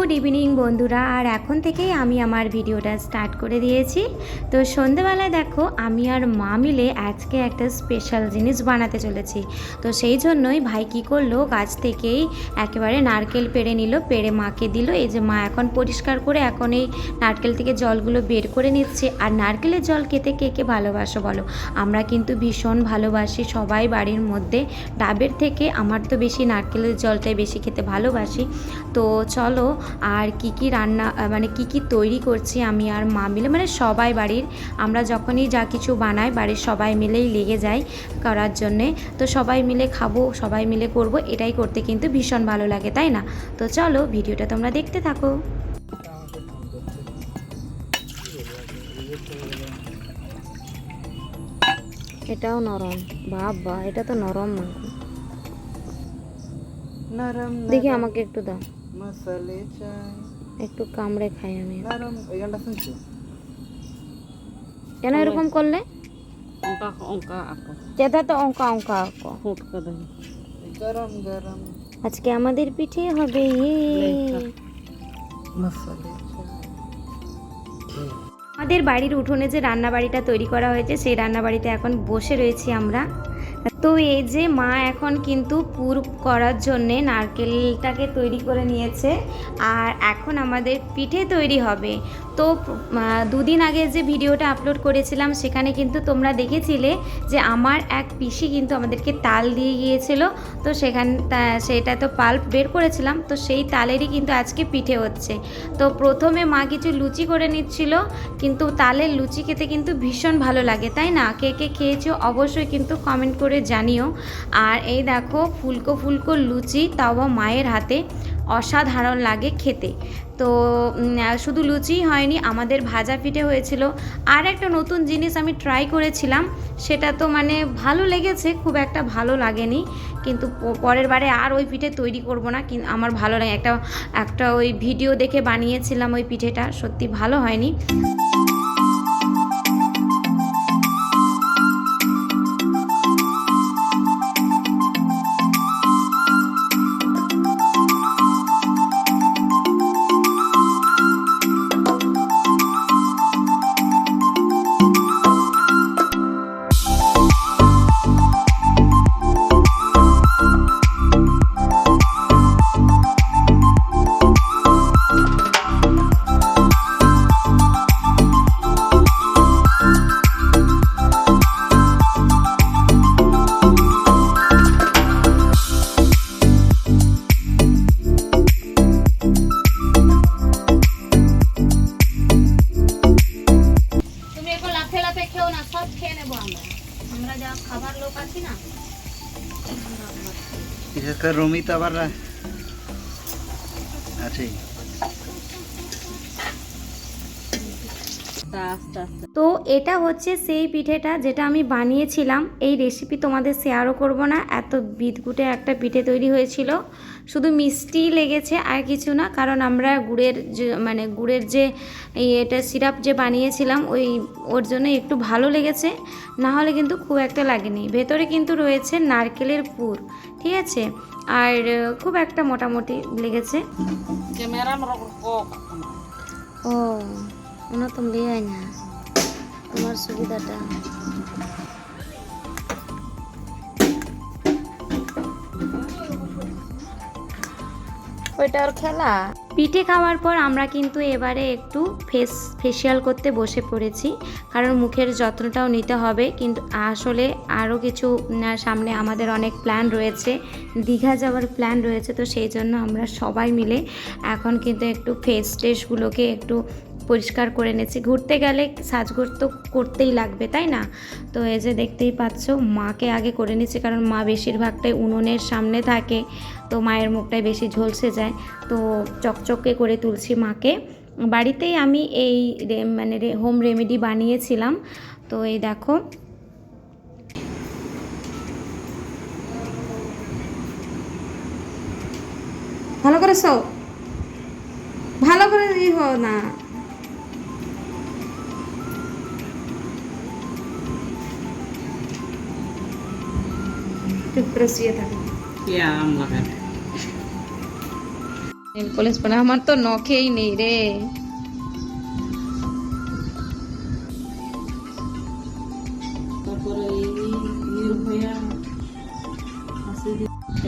Good evening বন্ধুরা। আর এখন থেকেই আমি আমার ভিডিওটা স্টার্ট করে দিয়েছি। তো সন্ধ্যেবেলায় দেখো আমি আর মা মিলে আজকে একটা স্পেশাল জিনিস বানাতে চলেছি। তো সেই জন্যই ভাই কী করলো, গাছ থেকেই একেবারে নারকেল পেড়ে নিল, পেড়ে মাকে দিল। এই যে মা এখন পরিষ্কার করে এখন এই নারকেল থেকে জলগুলো বের করে নিচ্ছে। আর নারকেলের জল খেতে কে কে ভালোবাসো বলো? আমরা কিন্তু ভীষণ ভালোবাসি সবাই বাড়ির মধ্যে। ডাবের থেকে আমার তো বেশি নারকেলের জলটাই বেশি খেতে ভালোবাসি। তো চলো আর কি রান্না মানে কি তৈরি করছি আমি আর মা মিলে, মানে সবাই বাড়ির, আমরা যখনই যা কিছু বানাই বাড়ির সবাই মিলেই লেগে যাই করার জন্যে। তো সবাই মিলে খাবো, সবাই মিলে করব, এটাই করতে কিন্তু ভীষণ ভালো লাগে, তাই না? তো চলো ভিডিওটা তোমরা দেখতে থাকো। এটাও নরম, বাবা এটা তো নরম মাংস। নরম দেখি আমাকে একটু দাও, মশালে চাই একটু কামড়ে খাই আমি। নরম। এই গানটা শুনছো? কেন এরকম করলে? অঙ্কা অঙ্কা আঁকো, যেটা তো অঙ্কা অঙ্কা আঁকো। ফুটকা দেয় গরম গরম আজকে আমাদের পিঠে হবে মশালে চাই। আমাদের বাড়ির উঠোনে যে রান্নাবাড়িটা তৈরি করা হয়েছে সেই রান্নাবাড়িতে এখন বসে রয়েছি আমরা। তো এই যে মা এখন কিন্তু পুর করার জন্যে নারকেলটাকে তৈরি করে নিয়েছে, আর এখন আমাদের পিঠে তৈরি হবে। তো দুদিন আগে যে ভিডিওটা আপলোড করেছিলাম সেখানে কিন্তু তোমরা দেখেছিলে যে আমার এক পিসি কিন্তু আমাদেরকে তাল দিয়ে গিয়েছিল। তো সেটা তো পাল্প বের করেছিলাম, তো সেই তালেরই কিন্তু আজকে পিঠে হচ্ছে। তো প্রথমে মা কিছু লুচি করে নিচ্ছিল, কিন্তু তালের লুচি খেতে কিন্তু ভীষণ ভালো লাগে, তাই না? কে কে খেয়েছো অবশ্যই কিন্তু কমেন্ট করে জানিও। আর এই দেখো ফুলকো ফুলকো লুচি, তাও মায়ের হাতে, অসাধারণ লাগে খেতে। তো শুধু লুচিই হয়নি, আমাদের ভাজা পিঠে হয়েছিল। আর একটা নতুন জিনিস আমি ট্রাই করেছিলাম, সেটা তো মানে ভালো লেগেছে, খুব একটা ভালো লাগেনি, কিন্তু পরের বারে আর ওই পিঠে তৈরি করব না। কিন্তু আমার ভালো লাগে, একটা ওই ভিডিও দেখে বানিয়েছিলাম ওই পিঠেটা, সত্যি ভালো হয়নি। আমরা যা খাবার লোক আছি না, বিশেষ করে রমি তো আবার আছে। তো এটা হচ্ছে সেই পিঠেটা যেটা আমি বানিয়েছিলাম। এই রেসিপি তোমাদের শেয়ারও করব না, এত বিদঘুটে একটা পিঠে তৈরি হয়েছিল, শুধু মিষ্টি লেগেছে আর কিছু না। কারণ আমরা গুড়ের যে এটা সিরাপ যে বানিয়েছিলাম ওর জন্য একটু ভালো লেগেছে, না হলে কিন্তু খুব একটা লাগেনি। ভেতরে কিন্তু রয়েছে নারকেলের পুর, ঠিক আছে, আর খুব একটা মোটামুটি লেগেছে। ও ওনা তো লিয়ে না তোমার সুবিধাটা। ওইটা ওর খেলা। পিঠে খাওয়ার পর আমরা কিন্তু এবারে একটু ফেসিয়াল করতে বসে পড়েছি, কারণ মুখের যত্নটাও নিতে হবে। কিন্তু আসলে আরও কিছু সামনে আমাদের অনেক প্ল্যান রয়েছে, দীঘা যাওয়ার প্ল্যান রয়েছে। তো সেই জন্য আমরা সবাই মিলে এখন কিন্তু একটু টেসগুলোকে একটু পরিষ্কার করে নিয়েছি। ঘুরতে গেলে সাজগোজ তো করতেই লাগবে, তাই না? তো এই যে দেখতেই পাচ্ছ, মাকে আগে করে নিচ্ছি, কারণ মা বেশিরভাগটাই উনুনের সামনে থাকে, তো মায়ের মুখটাই বেশি ঝলসে যায়। তো চকচকে করে তুলছি মাকে। বাড়িতেই আমি এই হোম রেমেডি বানিয়েছিলাম। তো এই দেখো, ভালো করে সো, ভালো করে না, চুপ করে শুয়ে থাকো। নেল পলিশ পরে আমার তো নখেই নেই রে। তারপরে এই নির্ভয়া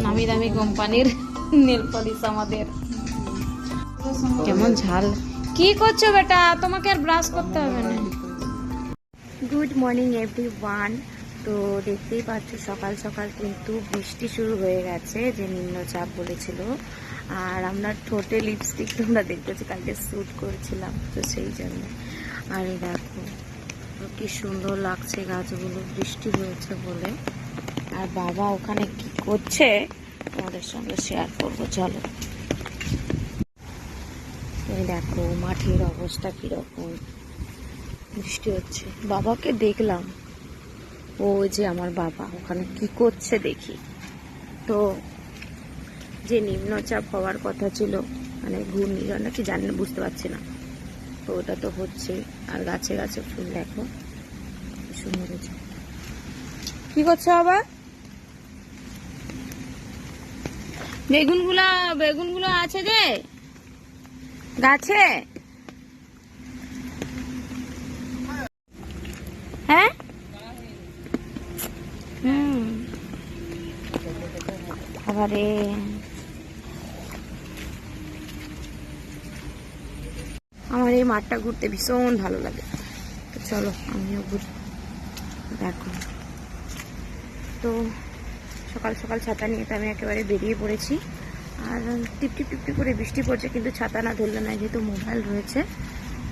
নামি দামি কোম্পানির নেল পলিশ আমাদের। কেমন ঝাল। কি করছো বেটা, তোমাকে আর ব্রাশ করতে হবে না। Good morning everyone. তো দেখতেই পাচ্ছ সকাল সকাল কিন্তু বৃষ্টি শুরু হয়ে গেছে, যে নিম্নচাপ বলেছিল। আর আমরা ঠোঁটে লিপস্টিক তোমরা দেখতেছি, কালকে শ্যুট করেছিলাম তো সেই জন্য। আর এই দেখো কি সুন্দর লাগছে গাছগুলো, বৃষ্টি হয়েছে বলে। আর বাবা ওখানে কি করছে তোমাদের সঙ্গে শেয়ার করবো, চলো। এই দেখো মাঠের অবস্থা কিরকম, বৃষ্টি হচ্ছে। বাবাকে দেখলাম, ও যে আমার বাবা ওখানে কি করছে দেখি। তো যে নিম্নচাপ হওয়ার কথা ছিল, মানে ঘূর্ণিঝড় নাকি জানি না, বুঝতে পারছি না, তো ওটা তো হচ্ছে। আর গাছে গাছে ফুল দেখো কি সুন্দর হয়েছে। কি করছো আবার? বেগুনগুলো আছে যে গাছে, হ্যাঁ আবারে আমার এই মাঠটা ঘুরতে ভীষণ ভালো লাগে, তো চলো আমিও ঘুরি। দেখো তো সকাল সকাল ছাতা নিয়ে তো আমি একেবারে বেরিয়ে পড়েছি। আর টিপটি টিপটি করে বৃষ্টি পড়ছে, কিন্তু ছাতা না ধরলে না, যেহেতু মোবাইল রয়েছে,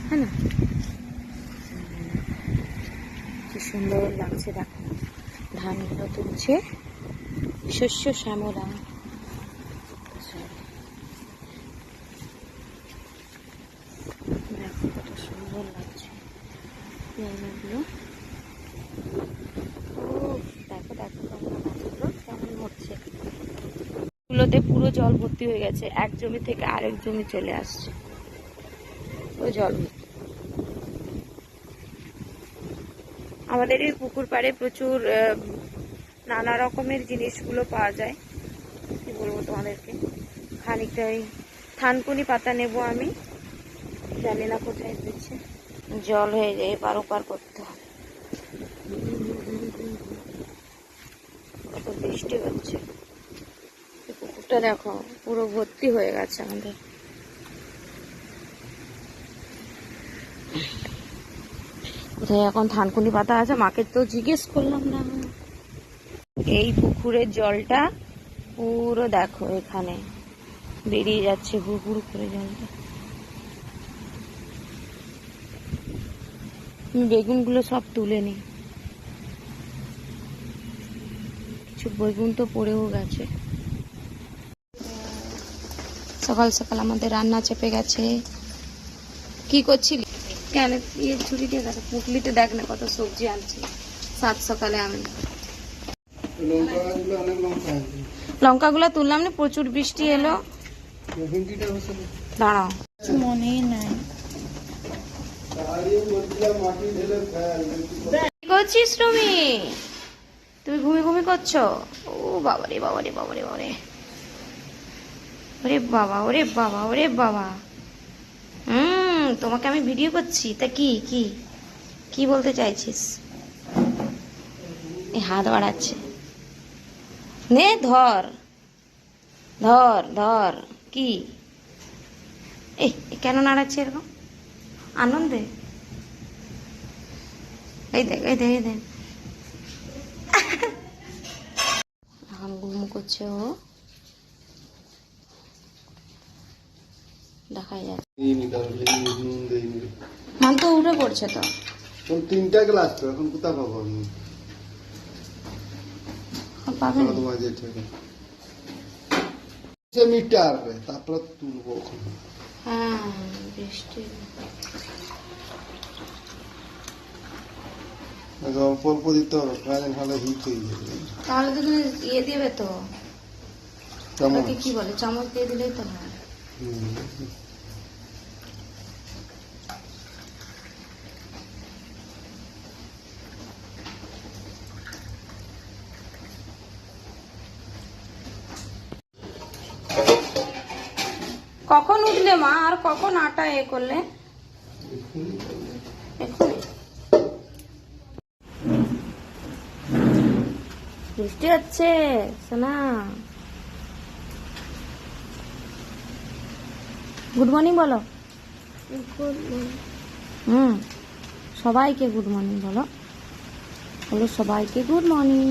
হ্যাঁ না। কি সুন্দর লাগছে দেখো, ধানগুলো তুলছে, শস্য শ্যামলা। দেখো কত সুন্দর লাগছে পেয়ারাগুলো। দেখো দেখো তোমরা গাছগুলো কেমন হচ্ছে। গুলোতে পুরো জল ভর্তি হয়ে গেছে, এক জমি থেকে আরেক জমি চলে আসছে পুরো জল। আমাদের এই পুকুর পাড়ে প্রচুর নানা রকমের জিনিসগুলো পাওয়া যায়। কি বলবো তোমাদেরকে, খানিকটা ওই থানকুনি পাতা নেব আমি, জানি না কোথায় দিচ্ছে, জল হয়ে যায়, এপার ওপার করতে হবে। কত বৃষ্টি হচ্ছে, পুকুরটা দেখো পুরো ভর্তি হয়ে গেছে আমাদের। কোথায় এখন থানকুনি পাতা আছে, মাকে তো জিজ্ঞেস করলাম না। এই পুকুরের জলটা পুরো দেখো এখানে বেরিয়ে যাচ্ছে হুড় করে জলটা। বেগুনগুলো সব তুলে নি, কিছু বেগুন তো পড়েও গেছে। সকাল সকাল আমাদের রান্না চেপে গেছে। কি করছিলি কেন, ইয়ে ছুরি দিয়ে গেছে পুকলিতে, দেখ না কত সবজি আনছি সাত সকালে। আমি লঙ্কাগুলো তুললাম না, প্রচুর বৃষ্টি এলো। দাঁড়াও, মনেই নাই। কি করছিস রুমি, তুমি ঘুমি করছো? ও বাবারে বাবারে বাবারে বাবারে, ওরে বাবা ওরে বাবা ওরে বাবা। তোমাকে আমি ভিডিও করছি, তা কি কি কি বলতে চাইছিস? এই হাত বাড়াচ্ছে, নে ধর ধর ধর। কি এই কেন নাড়াচ্ছে এরকম আনন্দে? এই দেখ এই দেখ এই দেখ, এখন ঘুম করছে ও, দেখাই যাচ্ছে। মান তো উঠে পড়ছে তো, 3টা গ্লাস তো এখন কোথায় পাবো আমি? পাবেন মিটটা আসবে তারপর তুলবো ওখানে। হ্যাঁ বৃষ্টি অল্প অল্প দিতে হবে, প্রায় ভালো হিট হয়ে যাবে। তাহলে তো তুমি ইয়ে দেবে তো, চামচ ওটাকে কি বলে, চামচ দিয়ে দিলেই তো হয়। কখন উঠলে মা, আর কখন আটা এ করলে? এক্ষুনি বৃষ্টি হচ্ছে সোনা। গুড মর্নিং বলো। সবাইকে গুড মর্নিং বলো। বলো সবাইকে গুড মর্নিং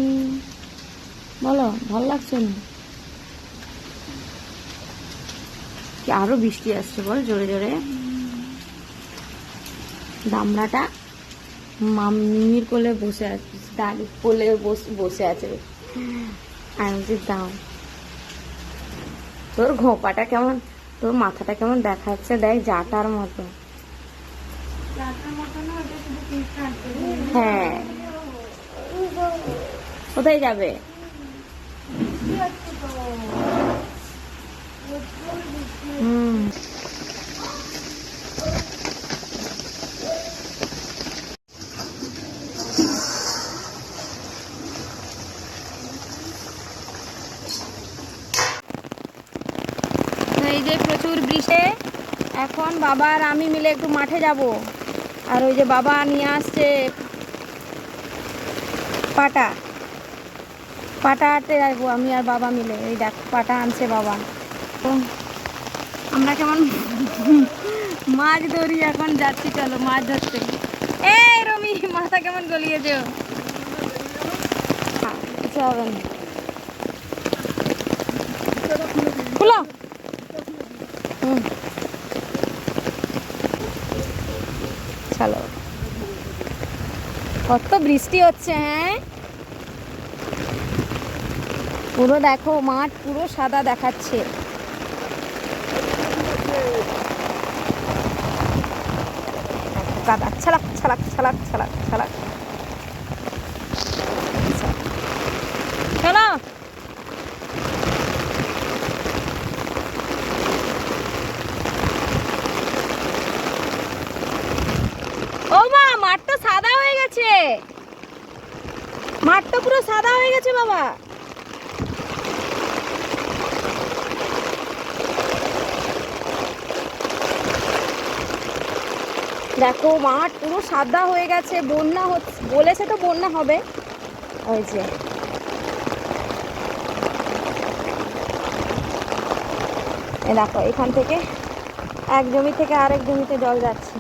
বলো। ভালো লাগছে না কি? আরো বৃষ্টি আসছে বল জোরে জোরে। দামড়াটা মাম্মির কোলে বসে আছে, দাদি কোলে বসে আছে। আমি বলছি দাও। তোর ঘোপাটা কেমন, তোর মাথাটা কেমন দেখাচ্ছে দেখ, জাটার মতো। হ্যাঁ, কোথায় যাবে? এই যে প্রচুর বৃষ্টি, এখন বাবা আর আমি মিলে একটু মাঠে যাব। আর ওই যে বাবা নিয়ে আসছে পাটা, পাটা আনতে যাবো আমি আর বাবা মিলে। এই দেখ পাটা আনছে বাবা। তো আমরা কেমন মাছ ধরি, এখন যাচ্ছি, চলো মাছ ধরতে। এই রমি, মাথা কেমন গলিয়েছো? কিছু হবে না, খুলো। চলো, কত বৃষ্টি হচ্ছে। হ্যাঁ, পুরো দেখো মাঠ পুরো সাদা দেখাচ্ছে। কাদা ছালাক ছালাক ছালাক ছালাক ছালাক। চলো, ও মা, মাঠ তো সাদা হয়ে গেছে, মাঠ তো পুরো সাদা হয়ে গেছে বাবা। দেখো মাঠ পুরো সাদা হয়ে গেছে, বন্যা হচ্ছে বলেছে তো, বন্যা হবে। ওই যে দেখো এখান থেকে এক জমি থেকে আরেক জমিতে জল যাচ্ছে।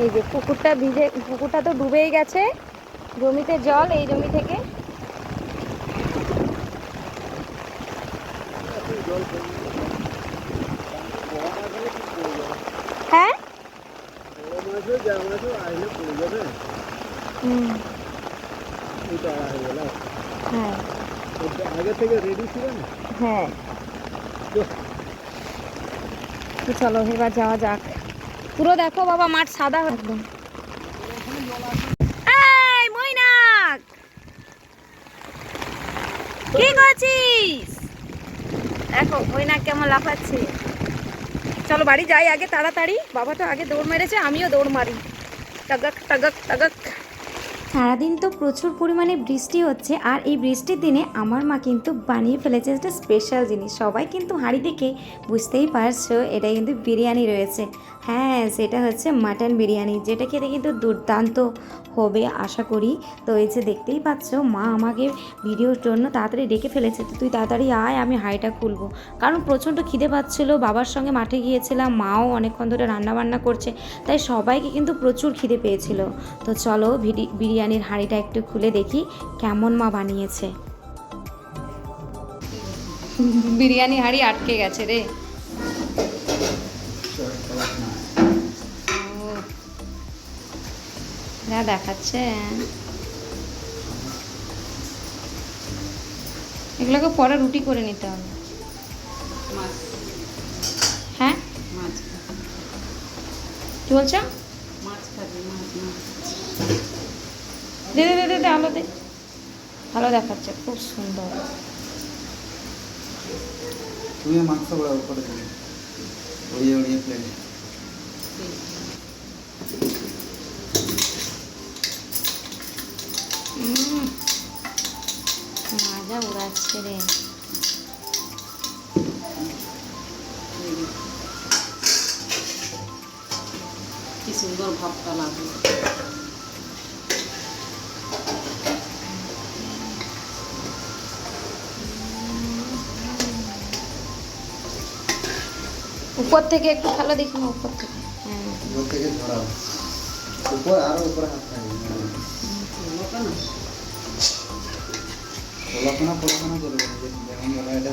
এই যে পুকুরটা ভিজে, পুকুরটা তো ডুবেই গেছে, জমিতে জল এই জমি থেকে। হ্যাঁ, হ্যাঁ, আগে থেকে রেডি ছিল না। হ্যাঁ, চলো এবার যাওয়া যাক। পুরো দেখো বাবা মাঠ সাদা একদম। এই মইনাক, কি করছিস? দেখো মইনাক কেমন লাফাচ্ছে। চলো বাড়ি যাই আগে তাড়াতাড়ি, বাবা তো আগে দৌড় মেরেছে, আমিও দৌড় মারি। টাগাক টাগাক টাগাক। সারাদিন তো প্রচুর পরিমাণে বৃষ্টি হচ্ছে, আর এই বৃষ্টির দিনে আমার মা কিন্তু বানিয়ে ফেলেছে একটা স্পেশাল জিনিস। সবাই কিন্তু হাঁড়ি দেখে বুঝতেই পারছো এটা কিন্তু বিরিয়ানি রয়েছে। হ্যাঁ, সেটা হচ্ছে মাটন বিরিয়ানি, যেটা খেতে কিন্তু দুর্দান্ত হবে আশা করি। তো এই যে দেখতেই পাচ্ছ, মা আমাকে ভিডিওর জন্য তাড়াতাড়ি ডেকে ফেলেছে, তো তুই তাড়াতাড়ি আয়, আমি হাঁড়িটা খুলবো। কারণ প্রচণ্ড খিদে পাচ্ছিলো, বাবার সঙ্গে মাঠে গিয়েছিলাম, মাও অনেকক্ষণ ধরে রান্নাবান্না করছে, তাই সবাইকে কিন্তু প্রচুর খিদে পেয়েছিল। তো চলো বিরিয়ানির হাঁড়িটা একটু খুলে দেখি কেমন মা বানিয়েছে। বিরিয়ানি হাঁড়ি আটকে গেছে রে। যা দেখাচ্ছে, এগুলোকে পরে রুটি করে নিতে হবে। কি বলছো? মাছ খাবে, মাছ মাছ। দে দে দে দে দে, আলো দে। ভালো দেখাচ্ছে, খুব সুন্দর। तुम्हें मार्क्स बड़ा ऊपर दे ওড়িয়ে প্লেন মাজা উড়াচ্ছে রে। কি সুন্দর ভাবটা লাগবে। উপর থেকে একটু খেলা দেখি না, উপর থেকে। হ্যাঁ, উপর থেকে ধরা উপর আরো উপর হাত থাকবে পড়াশোনা করবে যেমন বলা এটা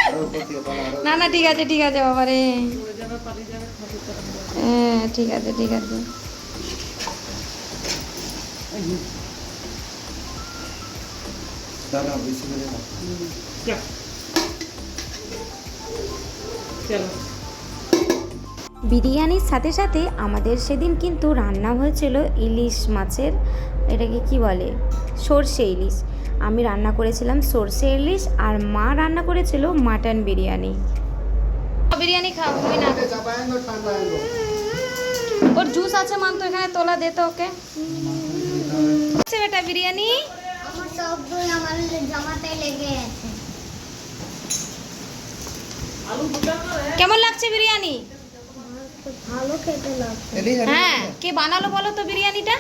আরো উপর থেকে পালা আরো না না, ঠিক আছে ঠিক আছে বাবা রে। পড়ে যাবে, পালিয়ে যাবে, খাবে তারা। হ্যাঁ ঠিক আছে ঠিক আছে। দাদা বেশি করে না চল। চলো। বিরিয়ানির সাথে সাথে আমাদের সেদিন কিন্তু রান্না হয়েছিল ইলিশ মাছের, এটাকে কি বলে, সর্ষে ইলিশ। আমি রান্না করেছিলাম সর্ষে ইলিশ, আর মা রান্না করেছিল মাটন বিরিয়ানি। বিরিয়ানি খাও তুমি না, চাপায়েঙ্গো ঠান্ডায়েঙ্গো ওর জুস আছে মান তো এখানে তোলা দে তো ওকে। আচ্ছা বেটা বিরিয়ানি আমার সবগুলো আমার জামাতে লেগে আছে। আলু দুটা করে। কেমন লাগছে বিরিয়ানি? ভালো খেতে লাগছে। হ্যাঁ, কে বানালো বলো তো বিরিয়ানিটা?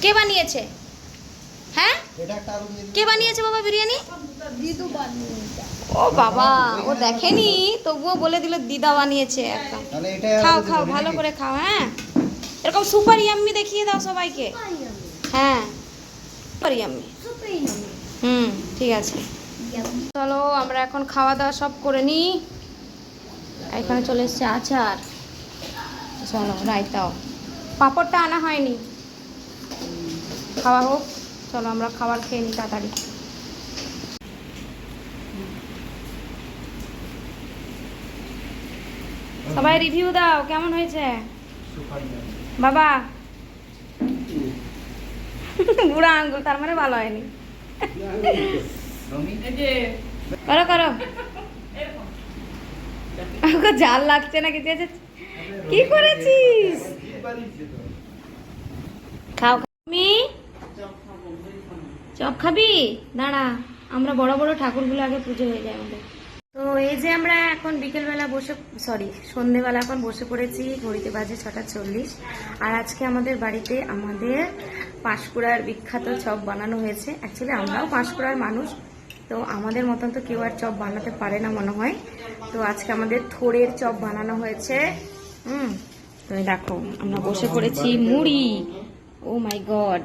কে বানিয়েছে? হ্যাঁ, এটা একটা আলু দিয়ে কে বানিয়েছে বাবা বিরিয়ানি? দিদু বানিয়েছে। ও বাবা, ও দেখেনি তবুও বলে দিল দিদা বানিয়েছে একদম। তাহলে এটা খাও খাও, ভালো করে খাও। হ্যাঁ, এরকম সুপার ইয়াম্মি দেখিয়ে দাও সবাইকে। হ্যাঁ, সুপার ইয়াম্মি। ঠিক আছে, চলো আমরা এখন খাওয়া দাওয়া সব করে নিই। এখানে চলে এসছে আচার, চলো রায়তাও, পাঁপড়টা আনা হয়নি। খাওয়া হোক, চলো আমরা খাবার খেয়ে নিই তাড়াতাড়ি। সবাই রিভিউ দাও, কেমন হয়েছে বাবা? বুড়া আঙ্গুল, তার মানে ভালো হয়নি। এই যে করো করো, ওকে জাল লাগছে না কিছু আছে? কি করেছিস? খাও তুমি চপ খাবি? দাঁড়া, আমরা বড় বড় ঠাকুরগুলো আগে পুজো হয়ে যায় আমাদের। তো এই যে আমরা এখন বিকেলবেলা বসে, সন্ধেবেলা এখন বসে পড়েছি, ঘড়িতে বাজে 6:40। আর আজকে আমাদের বাড়িতে আমাদের পাঁশকুড়ার বিখ্যাত চপ বানানো হয়েছে। অ্যাকচুয়ালি আমরাও পাঁশকুড়ার মানুষ, তো আমাদের মতন তো কেউ আর চপ বানাতে পারে না মনে হয়। তো আজকে আমাদের থোড়ের চপ বানানো হয়েছে। তো এই দেখো আমরা বসে পড়েছি, মুড়ি, ও মাই গড,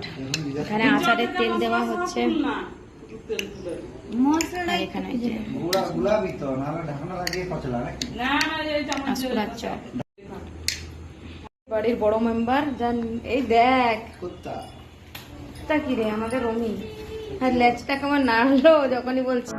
এখানে আচারের তেল দেওয়া হচ্ছে, আর এখানে এই যে গুলাবি তো না ঢাকনা লাগিয়ে পচলা নাকি না না, এই চামচ পাঁশকুড়ার চপ। বাড়ির বড় মেম্বার জান, এই দেখ কুত্তা তা কি রে আমাদের রমি, আর লেজটা কেমন নাড়লো যখনই বলছি।